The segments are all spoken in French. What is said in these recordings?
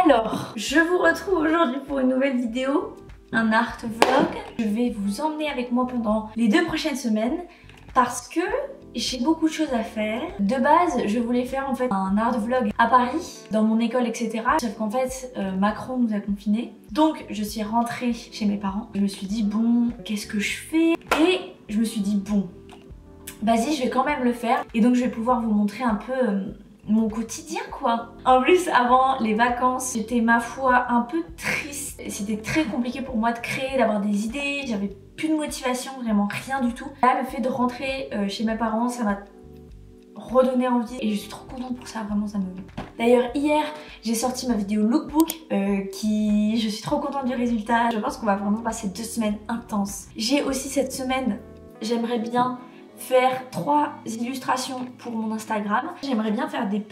Alors, je vous retrouve aujourd'hui pour une nouvelle vidéo, un art vlog. Je vais vous emmener avec moi pendant les 2 prochaines semaines parce que j'ai beaucoup de choses à faire. De base, je voulais faire en fait un art vlog à Paris, dans mon école, etc. Sauf qu'en fait, Macron nous a confinés. Donc, je suis rentrée chez mes parents. Je me suis dit, bon, qu'est-ce que je fais? Et je me suis dit, bon, vas-y, je vais quand même le faire. Et donc, je vais pouvoir vous montrer un peu mon quotidien, quoi. En plus, avant les vacances, j'étais, ma foi, un peu triste. C'était très compliqué pour moi de créer, d'avoir des idées. J'avais plus de motivation, vraiment rien du tout. Là, le fait de rentrer chez mes parents, ça m'a redonné envie et je suis trop contente pour ça, vraiment ça me... D'ailleurs hier j'ai sorti ma vidéo lookbook je suis trop contente du résultat. Je pense qu'on va vraiment passer 2 semaines intenses. J'ai aussi cette semaine, j'aimerais bien faire 3 illustrations pour mon Instagram. J'aimerais bien faire des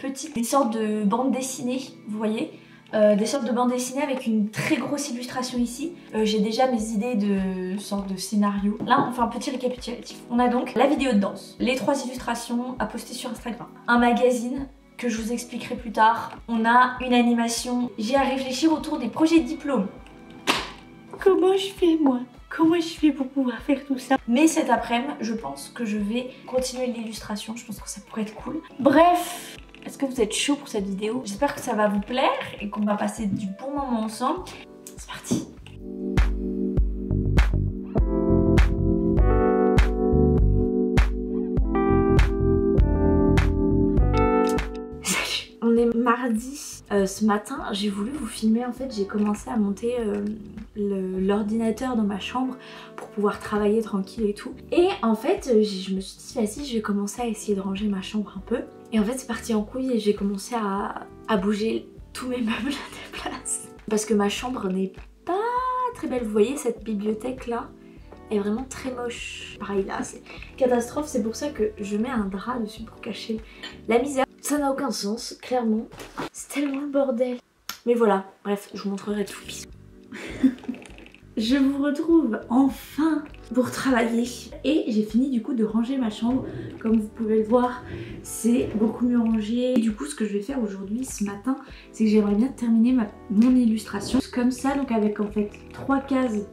sortes de bandes dessinées, vous voyez, des sortes de bandes dessinées avec une très grosse illustration ici. J'ai déjà mes idées de sortes de scénarios. Là on fait un petit récapitulatif. On a donc la vidéo de danse, les 3 illustrations à poster sur Instagram, un magazine que je vous expliquerai plus tard. On a une animation. J'ai à réfléchir autour des projets de diplôme. Comment je fais moi? Comment je fais pour pouvoir faire tout ça? Mais cet après-midi, je pense que je vais continuer l'illustration. Je pense que ça pourrait être cool. Bref, est-ce que vous êtes chaud pour cette vidéo? J'espère que ça va vous plaire et qu'on va passer du bon moment ensemble. C'est parti! Salut! On est mardi. Ce matin, j'ai voulu vous filmer. En fait, j'ai commencé à monter l'ordinateur dans ma chambre pour pouvoir travailler tranquille et tout. Et en fait, je me suis dit, vas-y, je vais commencer à essayer de ranger ma chambre un peu. Et en fait, c'est parti en couille et j'ai commencé à bouger tous mes meubles à des places. Parce que ma chambre n'est pas très belle. Vous voyez, cette bibliothèque là est vraiment très moche. Pareil là, c'est catastrophe. C'est pour ça que je mets un drap dessus pour cacher la misère. Ça n'a aucun sens, clairement. C'est tellement le bordel. Mais voilà, bref, je vous montrerai tout. Bisous. Je vous retrouve enfin pour travailler. Et j'ai fini du coup de ranger ma chambre. Comme vous pouvez le voir, c'est beaucoup mieux rangé. Et du coup, ce que je vais faire aujourd'hui, ce matin, c'est que j'aimerais bien terminer mon illustration. Comme ça, donc avec en fait 3 cases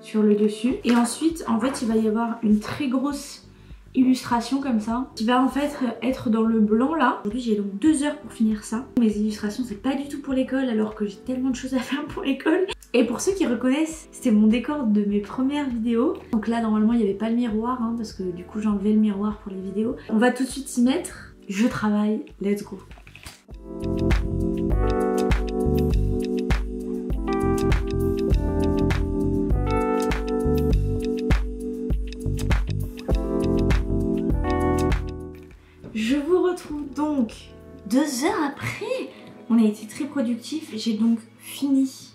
sur le dessus. Et ensuite, en fait, il va y avoir une très grosse illustration comme ça qui va en fait être dans le blanc là. Aujourd'hui j'ai donc 2 heures pour finir ça. Mes illustrations c'est pas du tout pour l'école alors que j'ai tellement de choses à faire pour l'école. Et pour ceux qui reconnaissent, c'était mon décor de mes premières vidéos. Donc là normalement il n'y avait pas le miroir hein, parce que du coup j'ai enlevé le miroir pour les vidéos. On va tout de suite s'y mettre. Je travaille, let's go. Je vous retrouve donc 2 heures après. On a été très productifs. J'ai donc fini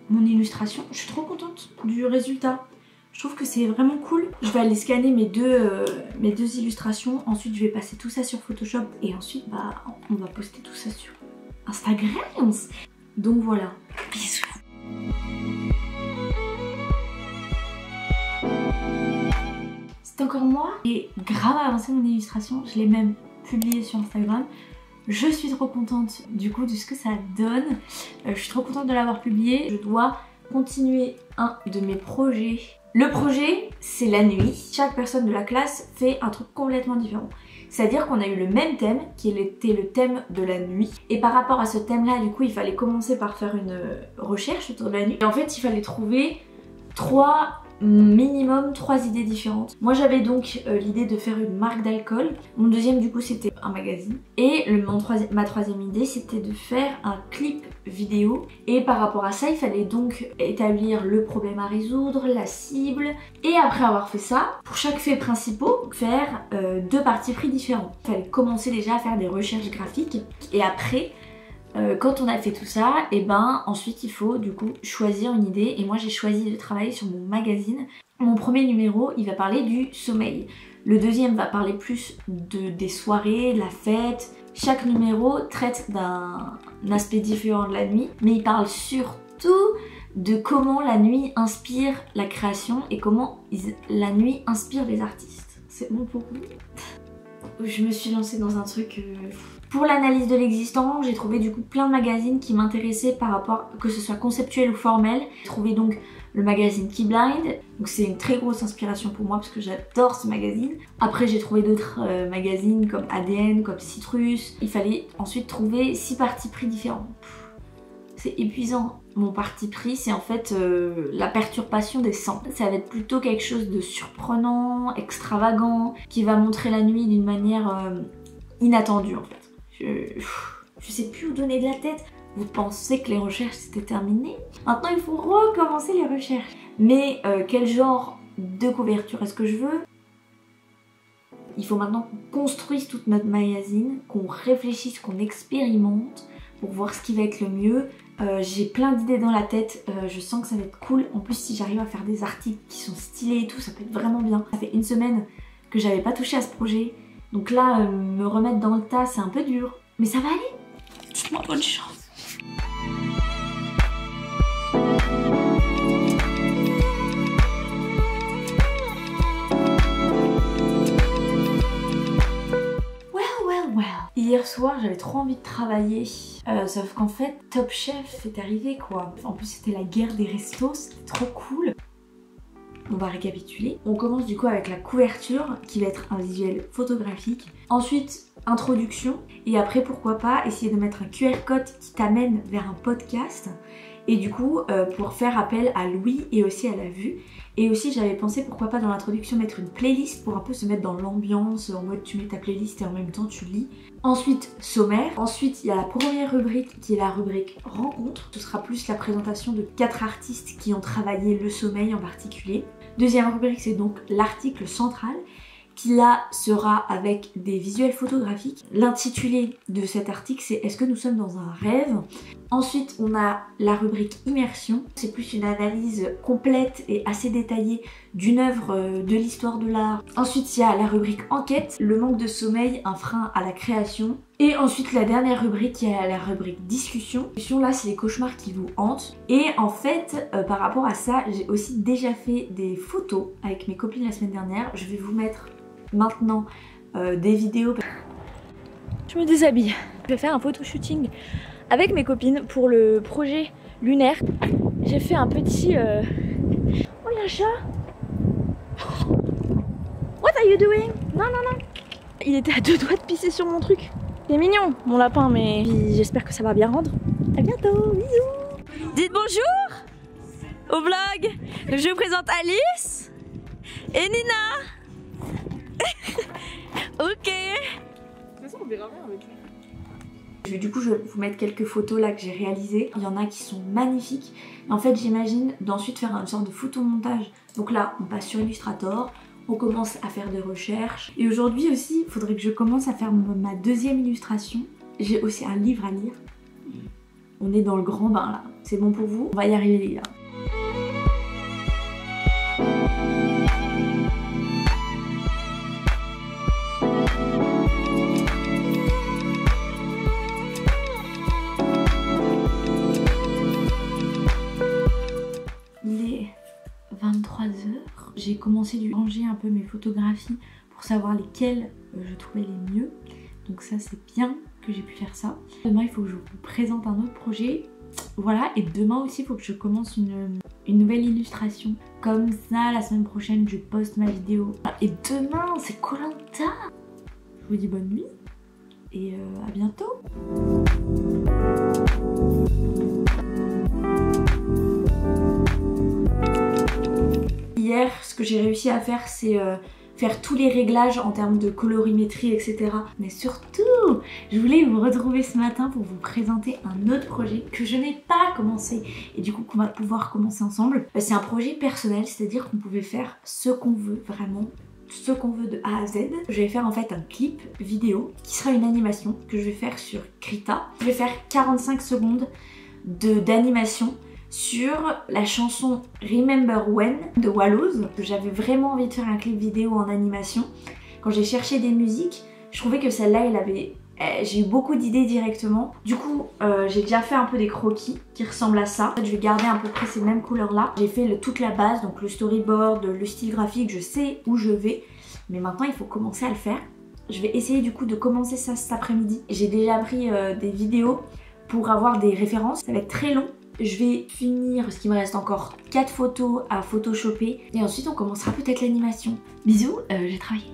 mon illustration. Je suis trop contente du résultat. Je trouve que c'est vraiment cool. Je vais aller scanner mes deux illustrations. Ensuite, je vais passer tout ça sur Photoshop. Et ensuite, bah, on va poster tout ça sur Instagram. Donc voilà. Bisous. C'est encore moi. J'ai grave avancé mon illustration. Je l'ai même publiée sur Instagram. Je suis trop contente du coup de ce que ça donne. Je suis trop contente de l'avoir publié. Je dois continuer un de mes projets. Le projet, c'est la nuit. Chaque personne de la classe fait un truc complètement différent. C'est-à-dire qu'on a eu le même thème, qui était le thème de la nuit. Et par rapport à ce thème-là, du coup, il fallait commencer par faire une recherche autour de la nuit. Et en fait, il fallait trouver minimum 3 idées différentes. Moi j'avais donc l'idée de faire une marque d'alcool. Mon deuxième du coup c'était un magazine. Et ma troisième idée c'était de faire un clip vidéo. Et par rapport à ça il fallait donc établir le problème à résoudre, la cible. Et après avoir fait ça, pour chaque fait principal, faire 2 parties pris différents. Il fallait commencer déjà à faire des recherches graphiques. Et après quand on a fait tout ça, et ben ensuite il faut du coup choisir une idée. Et moi j'ai choisi de travailler sur mon magazine. Mon premier numéro il va parler du sommeil. Le deuxième va parler plus des soirées, de la fête. Chaque numéro traite d'un aspect différent de la nuit, mais il parle surtout de comment la nuit inspire la création et comment la nuit inspire les artistes. C'est bon pour vous? je me suis lancée dans un truc... Pour l'analyse de l'existant, j'ai trouvé du coup plein de magazines qui m'intéressaient par rapport, que ce soit conceptuel ou formel. J'ai trouvé donc le magazine Keyblind, donc c'est une très grosse inspiration pour moi parce que j'adore ce magazine. Après j'ai trouvé d'autres magazines comme ADN, comme Citrus. Il fallait ensuite trouver 6 partis pris différents. C'est épuisant. Mon parti pris, c'est en fait la perturbation des sens. Ça va être plutôt quelque chose de surprenant, extravagant, qui va montrer la nuit d'une manière inattendue en fait. Je sais plus où donner de la tête. Vous pensez que les recherches c'était terminé? Maintenant il faut recommencer les recherches. Mais quel genre de couverture est-ce que je veux? Il faut maintenant qu'on construise toute notre magazine, qu'on réfléchisse, qu'on expérimente pour voir ce qui va être le mieux. J'ai plein d'idées dans la tête, je sens que ça va être cool. En plus si j'arrive à faire des articles qui sont stylés et tout, ça peut être vraiment bien. Ça fait une semaine que j'avais pas touché à ce projet. Donc là, me remettre dans le tas, c'est un peu dur. Mais ça va aller. Dites-moi bonne chance. Well. Hier soir, j'avais trop envie de travailler. Sauf qu'en fait, Top Chef est arrivé quoi. En plus, c'était la guerre des restos, c'était trop cool. On va récapituler. On commence du coup avec la couverture qui va être un visuel photographique. Ensuite, introduction. Et après, pourquoi pas essayer de mettre un QR code qui t'amène vers un podcast. Et du coup, pour faire appel à l'ouïe et aussi à la vue. Et aussi, j'avais pensé pourquoi pas dans l'introduction mettre une playlist pour un peu se mettre dans l'ambiance. En mode tu mets ta playlist et en même temps tu lis. Ensuite, sommaire. Ensuite, il y a la première rubrique qui est la rubrique rencontre. Ce sera plus la présentation de 4 artistes qui ont travaillé le sommeil en particulier. Deuxième rubrique, c'est donc l'article central qui là sera avec des visuels photographiques. L'intitulé de cet article, c'est « Est-ce que nous sommes dans un rêve ?» Ensuite, on a la rubrique immersion. C'est plus une analyse complète et assez détaillée d'une œuvre de l'histoire de l'art. Ensuite, il y a la rubrique enquête, le manque de sommeil, un frein à la création. Et ensuite, la dernière rubrique, il y a la rubrique discussion. Là, c'est les cauchemars qui vous hantent. Et en fait, par rapport à ça, j'ai aussi déjà fait des photos avec mes copines la semaine dernière. Je vais vous mettre maintenant des vidéos. Je me déshabille. Je vais faire un photo shooting avec mes copines pour le projet lunaire. J'ai fait un petit... Oh, il y a un chat. What are you doing? Non. Il était à 2 doigts de pisser sur mon truc. Il est mignon, mon lapin, mais j'espère que ça va bien rendre. À bientôt, bisous. Dites bonjour au vlog. Donc, je vous présente Alice et Nina. Ok. De toute façon, on verra rien avec lui. Du coup, je vais vous mettre quelques photos là que j'ai réalisées. Il y en a qui sont magnifiques. En fait, j'imagine d'ensuite faire une sorte de photomontage. Donc là, on passe sur Illustrator. On commence à faire des recherches. Et aujourd'hui aussi, il faudrait que je commence à faire ma deuxième illustration. J'ai aussi un livre à lire. On est dans le grand bain là. C'est bon pour vous? On va y arriver les gars. Il est 23h. J'ai commencé à ranger un peu mes photographies pour savoir lesquelles je trouvais les mieux. Donc ça c'est bien que j'ai pu faire ça. Demain il faut que je vous présente un autre projet. Voilà, et demain aussi il faut que je commence une nouvelle illustration. Comme ça la semaine prochaine je poste ma vidéo. Et demain c'est Koh-Lanta. Je vous dis bonne nuit et à bientôt. Hier, ce que j'ai réussi à faire, c'est faire tous les réglages en termes de colorimétrie, etc. Mais surtout, je voulais vous retrouver ce matin pour vous présenter un autre projet que je n'ai pas commencé et du coup qu'on va pouvoir commencer ensemble. C'est un projet personnel, c'est-à-dire qu'on pouvait faire ce qu'on veut, vraiment ce qu'on veut de A à Z. Je vais faire en fait un clip vidéo qui sera une animation que je vais faire sur Krita. Je vais faire 45 secondes d'animation sur la chanson Remember When de Wallows. J'avais vraiment envie de faire un clip vidéo en animation. Quand j'ai cherché des musiques, je trouvais que celle-là, j'ai eu beaucoup d'idées directement. Du coup, j'ai déjà fait un peu des croquis qui ressemblent à ça. En fait, je vais garder à peu près ces mêmes couleurs-là. J'ai fait toute la base, donc le storyboard, le style graphique, je sais où je vais. Mais maintenant, il faut commencer à le faire. Je vais essayer du coup de commencer ça cet après-midi. J'ai déjà pris des vidéos pour avoir des références. Ça va être très long. Je vais finir, parce qu'il me reste encore 4 photos à photoshopper. Et ensuite on commencera peut-être l'animation. Bisous, j'ai travaillé.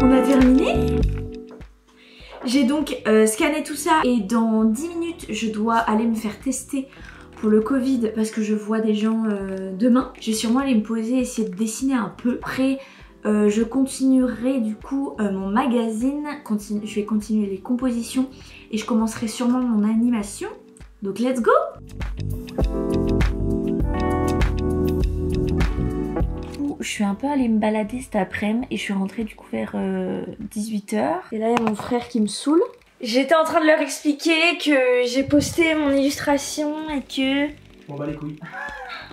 On a terminé. J'ai donc scanné tout ça et dans 10 minutes je dois aller me faire tester pour le Covid parce que je vois des gens demain. Je vais sûrement aller me poser, essayer de dessiner un peu. Après je continuerai du coup mon magazine, je vais continuer les compositions et je commencerai sûrement mon animation. Donc let's go! Je suis un peu allée me balader cet après-midi et je suis rentrée du coup vers 18 h. Et là il y a mon frère qui me saoule. J'étais en train de leur expliquer que j'ai posté mon illustration et que... Bon bah les couilles.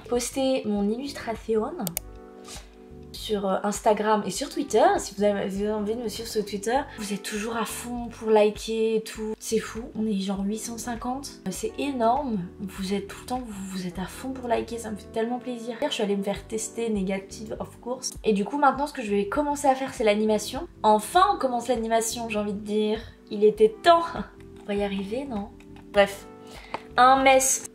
Posté mon illustration sur Instagram et sur Twitter. Si vous avez envie de me suivre sur Twitter, vous êtes toujours à fond pour liker et tout. C'est fou, on est genre 850. C'est énorme. Vous êtes tout le temps, vous êtes à fond pour liker, ça me fait tellement plaisir. Hier, je suis allée me faire tester négative of course. Et du coup, maintenant, ce que je vais commencer à faire, c'est l'animation. Enfin, on commence l'animation, j'ai envie de dire. Il était temps. On va y arriver, non? Bref, un mess.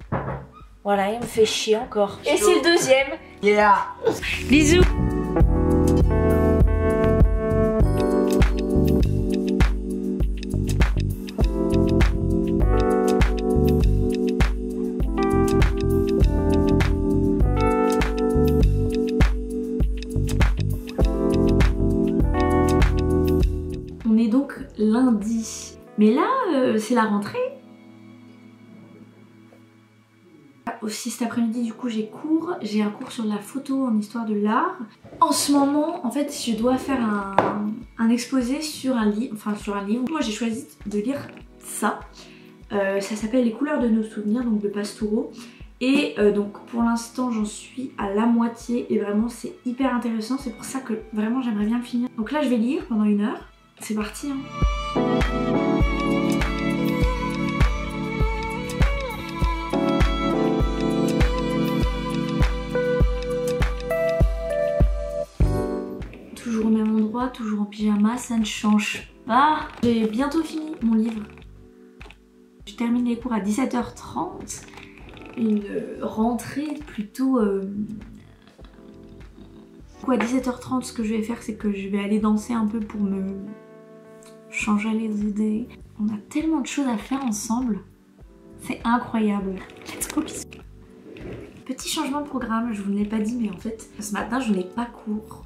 Voilà, il me fait chier encore. Et c'est le deuxième. Yeah. Bisous. On est donc lundi. Mais là, c'est la rentrée. Aussi cet après-midi du coup j'ai cours, j'ai un cours sur la photo en histoire de l'art. En ce moment en fait je dois faire un exposé sur un livre, Moi j'ai choisi de lire ça. Ça s'appelle Les couleurs de nos souvenirs, donc de Pastoureau. Et donc pour l'instant j'en suis à la moitié et vraiment c'est hyper intéressant. C'est pour ça que vraiment j'aimerais bien le finir. Donc là je vais lire pendant 1 heure. C'est parti hein. Toujours au même endroit, toujours en pyjama, ça ne change pas. J'ai bientôt fini mon livre. Je termine les cours à 17 h 30. Une rentrée plutôt... à 17 h 30, ce que je vais faire, c'est que je vais aller danser un peu pour me changer les idées. On a tellement de choses à faire ensemble. C'est incroyable. Let's go, bisous. Petit changement de programme, je vous l'ai pas dit, mais en fait, ce matin, je n'ai pas cours.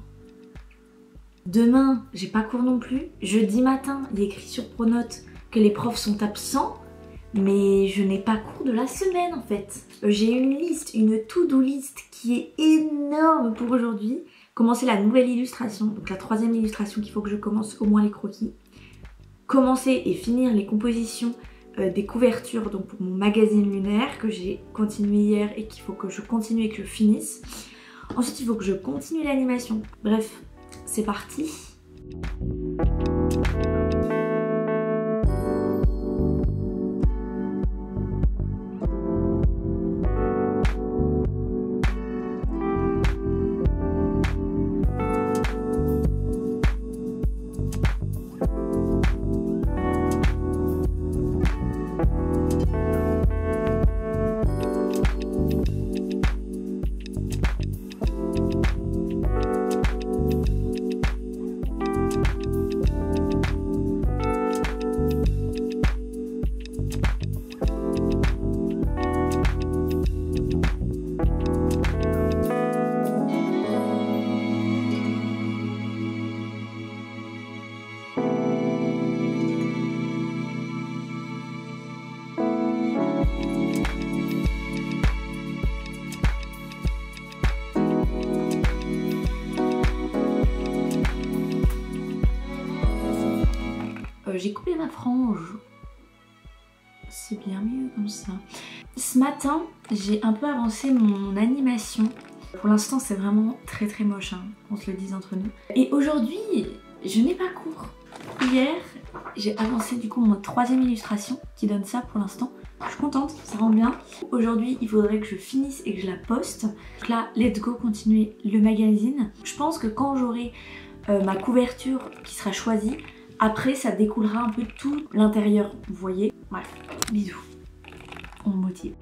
Demain, j'ai pas cours non plus. Jeudi matin, il est écrit sur Pronote que les profs sont absents, mais je n'ai pas cours de la semaine en fait. J'ai une liste, une to-do list qui est énorme pour aujourd'hui. Commencer la nouvelle illustration, donc la 3e illustration qu'il faut que je commence, au moins les croquis. Commencer et finir les compositions des couvertures donc pour mon magazine lunaire que j'ai continué hier et qu'il faut que je continue et que je finisse. Ensuite, il faut que je continue l'animation. Bref. C'est parti. j'ai coupé ma frange. C'est bien mieux comme ça. Ce matin, j'ai un peu avancé mon animation. Pour l'instant, c'est vraiment très très moche, hein, qu'on se le dise entre nous. Et aujourd'hui, je n'ai pas cours. Hier, j'ai avancé du coup mon 3e illustration qui donne ça pour l'instant. Je suis contente, ça rend bien. Aujourd'hui, il faudrait que je finisse et que je la poste. Donc là, let's go continuer le magazine. Je pense que quand j'aurai ma couverture qui sera choisie, après ça découlera un peu tout l'intérieur, vous voyez. Bref, bisous. On me motive.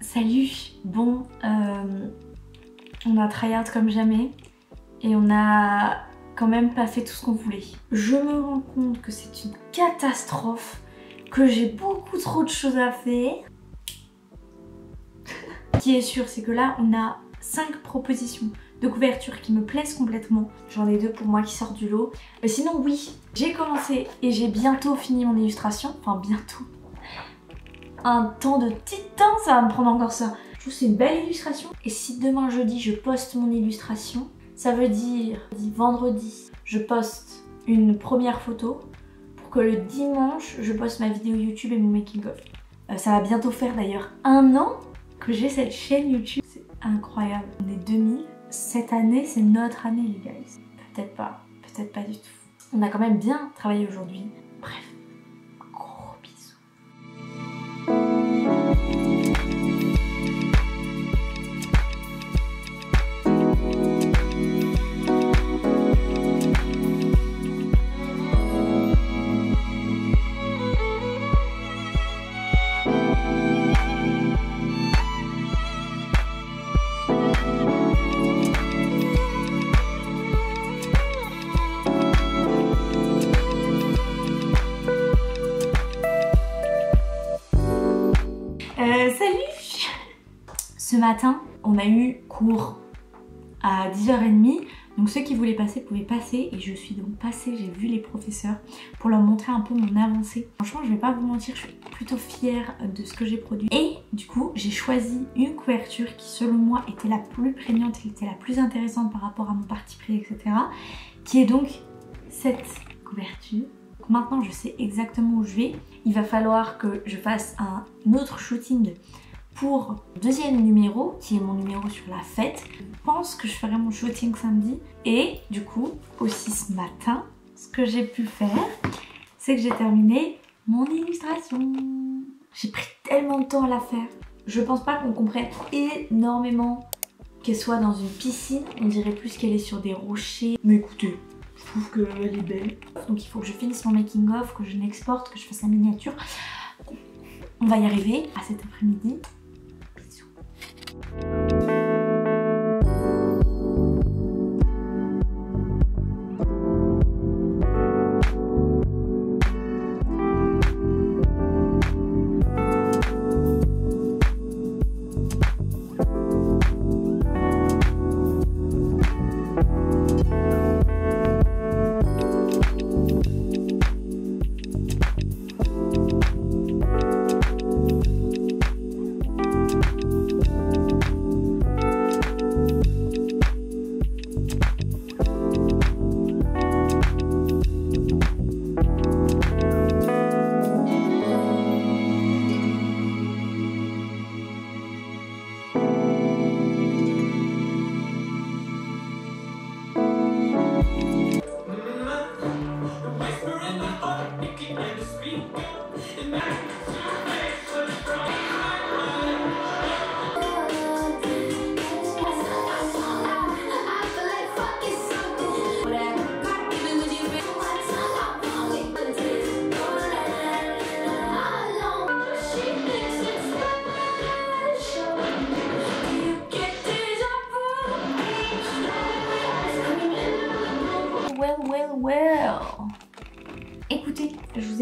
Salut, bon, on a tryhard comme jamais et on a quand même pas fait tout ce qu'on voulait. Je me rends compte que c'est une catastrophe, que j'ai beaucoup trop de choses à faire. Ce qui est sûr, c'est que là, on a 5 propositions de couverture qui me plaisent complètement. J'en ai 2 pour moi qui sortent du lot. Mais sinon, oui, j'ai commencé et j'ai bientôt fini mon illustration. Enfin, bientôt. Un temps de titan, ça va me prendre encore ça. Je trouve que c'est une belle illustration. Et si demain jeudi je poste mon illustration, ça veut dire vendredi je poste une première photo pour que le dimanche je poste ma vidéo YouTube et mon making of. Ça va bientôt faire d'ailleurs 1 an que j'ai cette chaîne YouTube. C'est incroyable. On est 2000. Cette année c'est notre année les gars. Peut-être pas du tout. On a quand même bien travaillé aujourd'hui. Bref. Salut! Ce matin, on a eu cours à 10h30. Donc ceux qui voulaient passer pouvaient passer et je suis donc passée, j'ai vu les professeurs pour leur montrer un peu mon avancée. Franchement, je vais pas vous mentir, je suis plutôt fière de ce que j'ai produit. Et du coup, j'ai choisi une couverture qui selon moi était la plus prégnante, qui était la plus intéressante par rapport à mon parti pris, etc. Qui est donc cette couverture. Donc maintenant, je sais exactement où je vais. Il va falloir que je fasse un autre shooting pour le 2e numéro, qui est mon numéro sur la fête. Je pense que je ferai mon shooting samedi. Et du coup, aussi ce matin, ce que j'ai pu faire, c'est que j'ai terminé mon illustration. J'ai pris tellement de temps à la faire. Je pense pas qu'on comprenne énormément qu'elle soit dans une piscine. On dirait plus qu'elle est sur des rochers. Mais écoutez, je trouve qu'elle est belle. Donc il faut que je finisse mon making of, que je l'exporte, que je fasse la miniature. On va y arriver à cet après-midi. Bisous.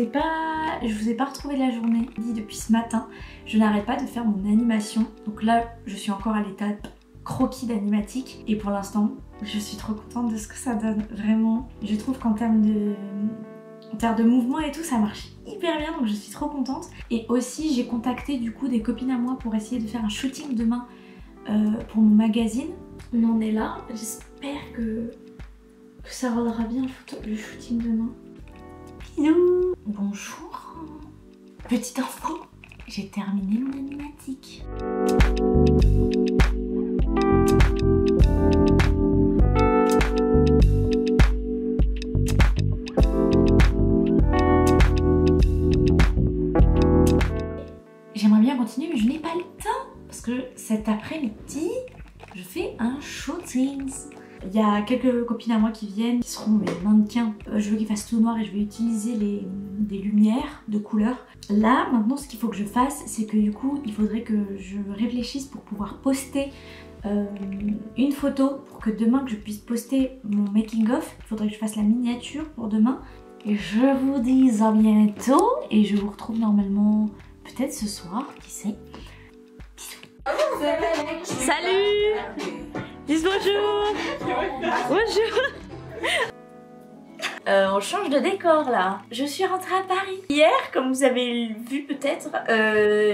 vous ai pas retrouvé de la journée. Dit depuis ce matin, je n'arrête pas de faire mon animation. Donc là, je suis encore à l'étape croquis d'animatique. Et pour l'instant, je suis trop contente de ce que ça donne. Vraiment, je trouve qu'en termes de mouvement et tout, ça marche hyper bien. Donc je suis trop contente. Et aussi, j'ai contacté du coup des copines à moi pour essayer de faire un shooting demain pour mon magazine. On en est là. J'espère que ça rendra bien le shooting demain. Bisous. Bonjour. Petite info, j'ai terminé mon animatique. J'aimerais bien continuer mais je n'ai pas le temps parce que cet après-midi je fais un shooting. Il y a quelques copines à moi qui viennent, qui seront mes mannequins. Je veux qu'ils fassent tout noir et je vais utiliser des lumières de couleur. Là, maintenant, ce qu'il faut que je fasse, c'est que du coup, il faudrait que je réfléchisse pour pouvoir poster une photo pour que demain, que je puisse poster mon making-of. Il faudrait que je fasse la miniature pour demain. Et je vous dis à bientôt et je vous retrouve normalement peut-être ce soir, qui sait. Bisous. Salut. Dis bonjour. Bonjour. On change de décor là. Je suis rentrée à Paris. Hier, comme vous avez vu peut-être,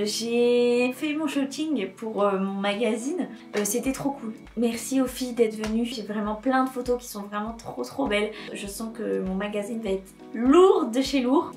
j'ai fait mon shooting pour mon magazine. C'était trop cool. Merci aux filles d'être venues. J'ai vraiment plein de photos qui sont vraiment trop belles. Je sens que mon magazine va être lourd de chez lourd.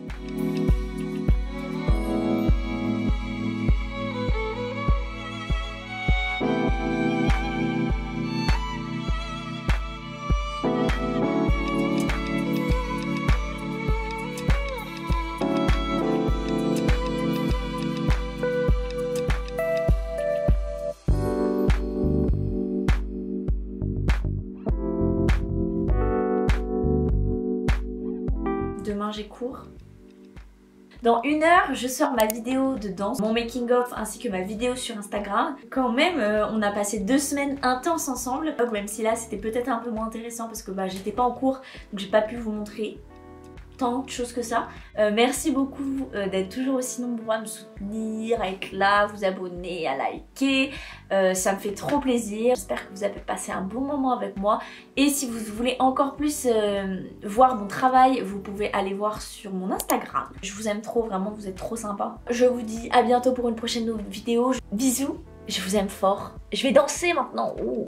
Demain j'ai cours. Dans 1 heure, je sors ma vidéo de danse, mon making of ainsi que ma vidéo sur Instagram. Quand même, on a passé 2 semaines intenses ensemble. Même si là, c'était peut-être un peu moins intéressant parce que j'étais pas en cours, donc j'ai pas pu vous montrer tant de choses que ça. Merci beaucoup d'être toujours aussi nombreux à me soutenir, à être là, vous abonner, à liker. Ça me fait trop plaisir. J'espère que vous avez passé un bon moment avec moi. Et si vous voulez encore plus voir mon travail, vous pouvez aller voir sur mon Instagram. Je vous aime trop, vraiment, vous êtes trop sympa. Je vous dis à bientôt pour une prochaine vidéo. Bisous, je vous aime fort. Je vais danser maintenant. Oh.